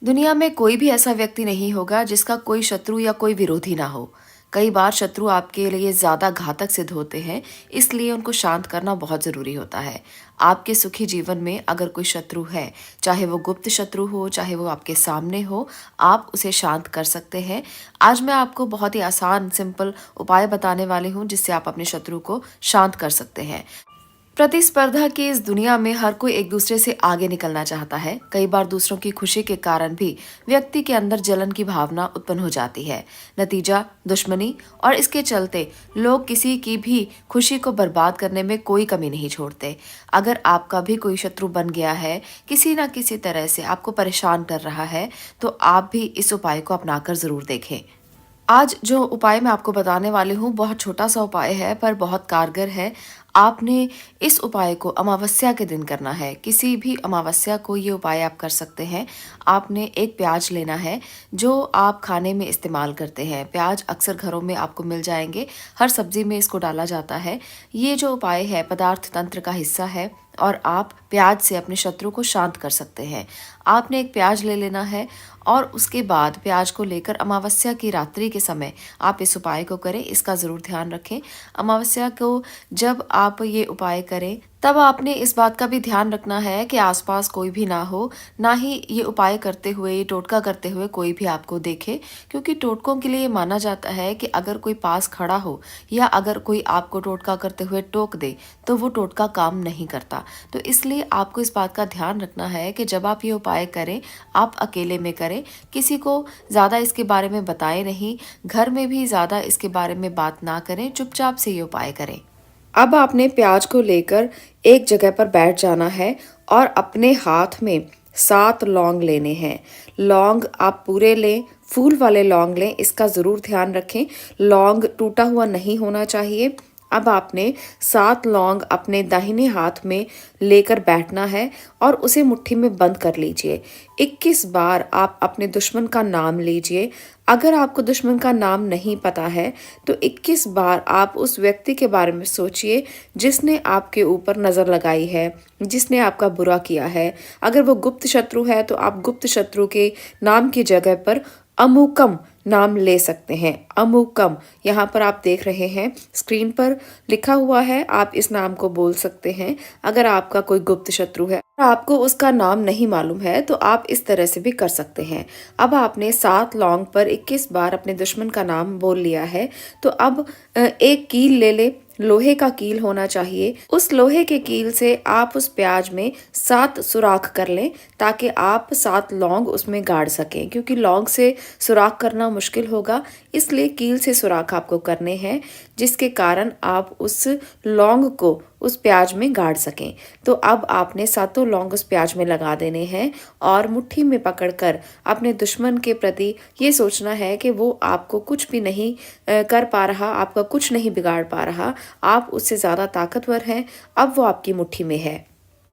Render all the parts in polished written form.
दुनिया में कोई भी ऐसा व्यक्ति नहीं होगा जिसका कोई शत्रु या कोई विरोधी ना हो। कई बार शत्रु आपके लिए ज्यादा घातक सिद्ध होते हैं, इसलिए उनको शांत करना बहुत जरूरी होता है। आपके सुखी जीवन में अगर कोई शत्रु है, चाहे वो गुप्त शत्रु हो, चाहे वो आपके सामने हो, आप उसे शांत कर सकते हैं। आज मैं आपको बहुत ही आसान, सिंपल उपाय बताने वाली हूँ जिससे आप अपने शत्रु को शांत कर सकते हैं। प्रतिस्पर्धा की इस दुनिया में हर कोई एक दूसरे से आगे निकलना चाहता है। कई बार दूसरों की खुशी के कारण भी व्यक्ति के अंदर जलन की भावना उत्पन्न हो जाती है। नतीजा दुश्मनी, और इसके चलते लोग किसी की भी खुशी को बर्बाद करने में कोई कमी नहीं छोड़ते। अगर आपका भी कोई शत्रु बन गया है, किसी न किसी तरह से आपको परेशान कर रहा है, तो आप भी इस उपाय को अपनाकर जरूर देखें। आज जो उपाय मैं आपको बताने वाली हूँ बहुत छोटा सा उपाय है पर बहुत कारगर है। आपने इस उपाय को अमावस्या के दिन करना है। किसी भी अमावस्या को ये उपाय आप कर सकते हैं। आपने एक प्याज लेना है जो आप खाने में इस्तेमाल करते हैं। प्याज अक्सर घरों में आपको मिल जाएंगे, हर सब्जी में इसको डाला जाता है। ये जो उपाय है पदार्थ तंत्र का हिस्सा है और आप प्याज से अपने शत्रु को शांत कर सकते हैं। आपने एक प्याज ले लेना है और उसके बाद प्याज को लेकर अमावस्या की रात्रि के समय आप इस उपाय को करें। इसका ज़रूर ध्यान रखें। अमावस्या को जब आप ये उपाय करें तब आपने इस बात का भी ध्यान रखना है कि आसपास कोई भी ना हो, ना ही ये उपाय करते हुए, ये टोटका करते हुए कोई भी आपको देखे, क्योंकि टोटकों के लिए ये माना जाता है कि अगर कोई पास खड़ा हो या अगर कोई आपको टोटका करते हुए टोक दे तो वो टोटका काम नहीं करता। तो इसलिए आपको इस बात का ध्यान रखना है कि जब आप ये उपाय करें, आप अकेले में करें, किसी को ज़्यादा इसके बारे में बताएं नहीं, घर में भी ज़्यादा इसके बारे में बात ना करें, चुपचाप से ये उपाय करें। अब आपने प्याज को लेकर एक जगह पर बैठ जाना है और अपने हाथ में 7 लौंग लेने हैं। लौंग आप पूरे लें, फूल वाले लौंग लें, इसका ज़रूर ध्यान रखें। लौंग टूटा हुआ नहीं होना चाहिए। अब आपने 7 लौंग अपने दाहिने हाथ में लेकर बैठना है और उसे मुट्ठी में बंद कर लीजिए। 21 बार आप अपने दुश्मन का नाम लीजिए। अगर आपको दुश्मन का नाम नहीं पता है तो 21 बार आप उस व्यक्ति के बारे में सोचिए जिसने आपके ऊपर नज़र लगाई है, जिसने आपका बुरा किया है। अगर वो गुप्त शत्रु है तो आप गुप्त शत्रु के नाम की जगह पर अमुकम नाम ले सकते हैं। अमुकम यहाँ पर आप देख रहे हैं, स्क्रीन पर लिखा हुआ है, आप इस नाम को बोल सकते हैं। अगर आपका कोई गुप्त शत्रु है, आपको उसका नाम नहीं मालूम है तो आप इस तरह से भी कर सकते हैं। अब आपने 7 लौंग पर 21 बार अपने दुश्मन का नाम बोल लिया है, तो अब एक कील ले ले। लोहे का कील होना चाहिए। उस लोहे के कील से आप उस प्याज में 7 सुराख कर लें ताकि आप 7 लौंग उसमें गाड़ सकें, क्योंकि लौंग से सुराख करना मुश्किल होगा, इसलिए कील से सुराख आपको करने हैं, जिसके कारण आप उस लौंग को उस प्याज में गाड़ सकें। तो अब आपने 7 लौंग उस प्याज में लगा देने हैं और मुट्ठी में पकड़कर अपने दुश्मन के प्रति ये सोचना है कि वो आपको कुछ भी नहीं कर पा रहा, आपका कुछ नहीं बिगाड़ पा रहा, आप उससे ज़्यादा ताकतवर हैं, अब वो आपकी मुट्ठी में है।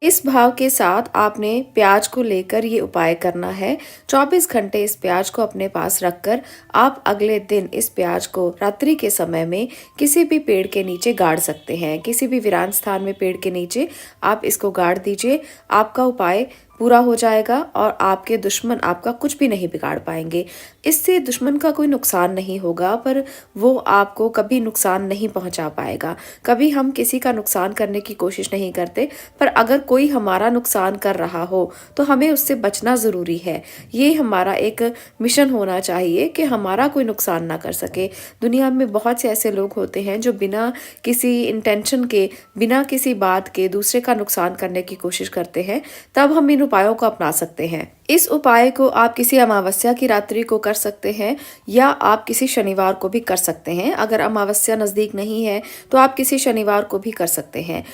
इस भाव के साथ आपने प्याज को लेकर ये उपाय करना है। 24 घंटे इस प्याज को अपने पास रखकर आप अगले दिन इस प्याज को रात्रि के समय में किसी भी पेड़ के नीचे गाड़ सकते हैं। किसी भी वीरान स्थान में पेड़ के नीचे आप इसको गाड़ दीजिए। आपका उपाय पूरा हो जाएगा और आपके दुश्मन आपका कुछ भी नहीं बिगाड़ पाएंगे। इससे दुश्मन का कोई नुकसान नहीं होगा, पर वो आपको कभी नुकसान नहीं पहुंचा पाएगा। कभी हम किसी का नुकसान करने की कोशिश नहीं करते, पर अगर कोई हमारा नुकसान कर रहा हो तो हमें उससे बचना ज़रूरी है। ये हमारा एक मिशन होना चाहिए कि हमारा कोई नुकसान ना कर सके। दुनिया में बहुत से ऐसे लोग होते हैं जो बिना किसी इंटेंशन के, बिना किसी बात के दूसरे का नुकसान करने की कोशिश करते हैं। तब हम इन उपायों को अपना सकते हैं। इस उपाय को आप किसी अमावस्या की रात्रि को कर सकते हैं या आप किसी शनिवार को भी कर सकते हैं। अगर अमावस्या नज़दीक नहीं है तो आप किसी शनिवार को भी कर सकते हैं।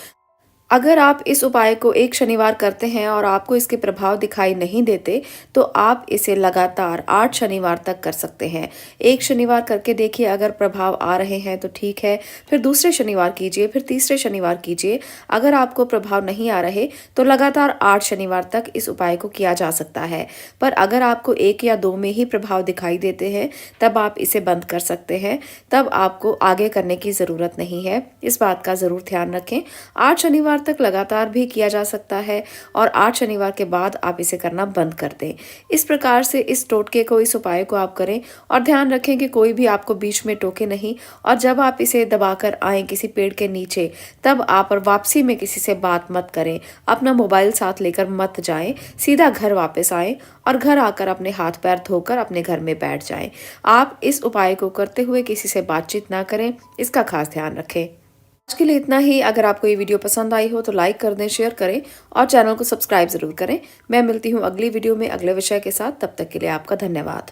अगर आप इस उपाय को एक शनिवार करते हैं और आपको इसके प्रभाव दिखाई नहीं देते तो आप इसे लगातार 8 शनिवार तक कर सकते हैं। एक शनिवार करके देखिए, अगर प्रभाव आ रहे हैं तो ठीक है, फिर दूसरे शनिवार कीजिए, फिर तीसरे शनिवार कीजिए। अगर आपको प्रभाव नहीं आ रहे तो लगातार 8 शनिवार तक इस उपाय को किया जा सकता है। पर अगर आपको 1 या 2 में ही प्रभाव दिखाई देते हैं तब आप इसे बंद कर सकते हैं, तब आपको आगे करने की ज़रूरत नहीं है। इस बात का ज़रूर ध्यान रखें। 8 शनिवार शनिवार तक लगातार भी किया जा सकता है और 8 शनिवार के बाद आप इसे करना बंद कर दें। इस प्रकार से इस टोटके को, इस उपाय को आप करें और ध्यान रखें कि कोई भी आपको बीच में टोके नहीं। और जब आप इसे दबाकर आएँ किसी पेड़ के नीचे, तब आप और वापसी में किसी से बात मत करें। अपना मोबाइल साथ लेकर मत जाएँ, सीधा घर वापस आएँ और घर आकर अपने हाथ पैर धोकर अपने घर में बैठ जाएँ। आप इस उपाय को करते हुए किसी से बातचीत ना करें, इसका खास ध्यान रखें। आज के लिए इतना ही। अगर आपको ये वीडियो पसंद आई हो तो लाइक कर दें, शेयर करें और चैनल को सब्सक्राइब ज़रूर करें। मैं मिलती हूँ अगली वीडियो में अगले विषय के साथ। तब तक के लिए आपका धन्यवाद।